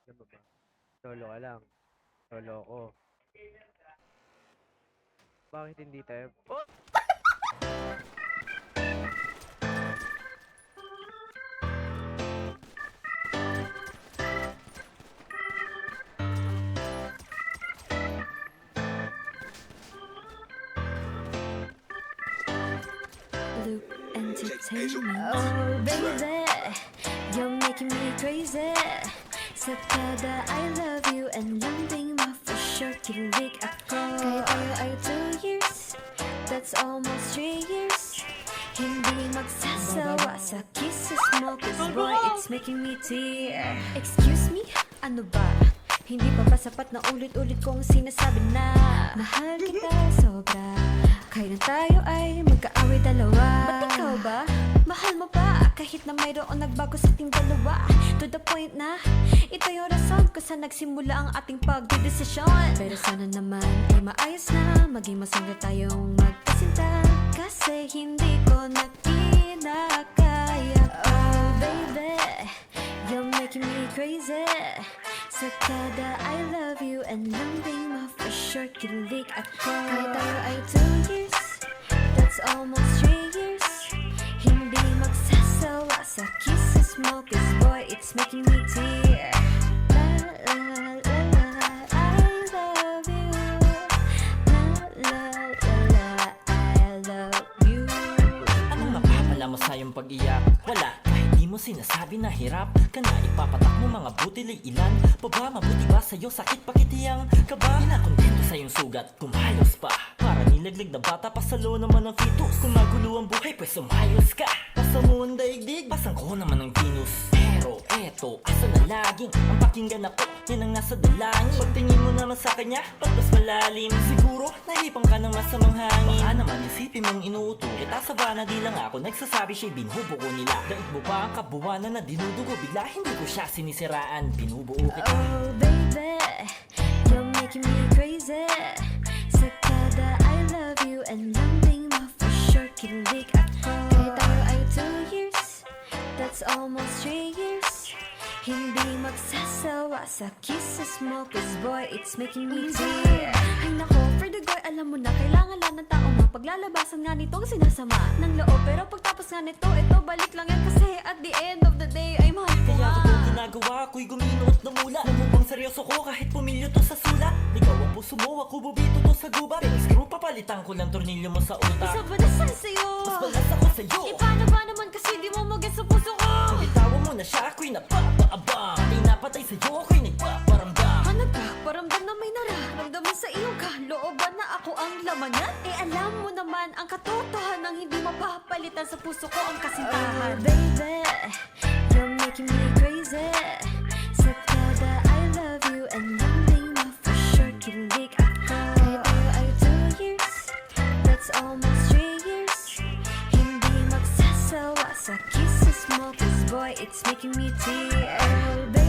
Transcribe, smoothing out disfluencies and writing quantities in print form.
Ano ba? Solo ka lang. Solo ko. Bakit hindi tayo? Oh! Loop Entertainment. Oh baby, you're making me crazy. Sa kada I love you and lambing mo for sure kilig ako. Kahit tayo ay 2 years, that's almost 3 years. Hindi magsasawa sa kisses mo, cause boy, it's making me tear. Excuse me, ano ba? Hindi pa ba sapat na ulit-ulit kong sinasabi na mahal kita sobra? Kaya tayo ay magkaaway dalawa. Ba't ikaw ba? Mahal mo ba? Kahit na mayroon nagbago sa ating dalawa. To the point na ito yung rason kung saan nagsimula ang ating pagdedesisyon. Pero sana naman ay maayos na, maging masaya tayong magkasinta. Kasi hindi ko na kinakaya. Oh baby, you're making me crazy. Sa kada I love you and lambing mo for sure kilig ako. Kahit tayo ay 2 years, that's almost 3 years. Hindi magsasawa sa kisses mo, cause boy, it's making me tear. La la la la, I love you. La la la la, I love you. Anong mapapala mo sa iyong pag-iyak? Wala, kahit di mo sinasabi na hirap ka na, ipapatak mo mga butil ay ilan pa ba? Mabuti ba sa'yo? Sakit pakitiyang ka ba? Di na kontento sa iyong sugat, kumalos pa. Para nilaglag na bata, pasalo naman ang fetus. Kung magulo ang buhay, pues umayos ka. Pasa mo ang daigdig, pasang ko naman ang Venus. Pero eto, asa na laging ang pakinggan ako, yan ang nasa dalangin. Pagtingin mo naman sa kanya, ba't mas malalim? Siguro, nahipang ka ng masamang hangin. Baka naman isipin mong inuuto kita sa bana, di lang ako nagsasabi siya'y binubuo nila. Daig mo ba ang kabuwanan na dinudugo? Bigla hindi ko siya sinisiraan, binubuo kita. Oh baby, you're making me crazy. Sa kada I love you and lambing mo for sure kilig ako. Kahit tayo ay 2 years, that's almost 3 years. Hindi magsasawa sa kisses mo, cause boy, it's making me tear. Ay nako, for the girl, alam mo na, kailangan lang ng tao mapaglalabasan nga nitong sinasama ng loob. Pero pagtapos nga nito, ito balik lang yan kasi at the end of the day ay mahal ko Kaya nga. totoong ginagawa ko'y guminot na mula. Namubang seryoso ko kahit pumilyo to sa sulat. Ligaw ang puso mo, ako bubito to sa gubat. Pero screw, papalitan ko lang tornilyo mo sa utak. Isa ba na sa'yo? Mas balas ako sa'yo. Paano ba naman kasi di mo mag-get sa puso ko? Kung bitawan mo na siya, ako'y napapaabang. Patay na patay sa'yo, ako'y nagpaparamdam. Nagpaparamdam na may nararamdaman sa iyong kalooban na ako ang laman niyan. Eh alam mo naman ang katotohanan, hindi mapapalitan sa puso ko ang kasintahan. Oh baby, you're making me crazy. Sa kada I love you and lambing mo for sure kilig ako. Kahit tayo ay 2 years, that's almost 3 years. Hindi magsasawa sa kisses mo, cause boy, it's making me tear. Oh baby,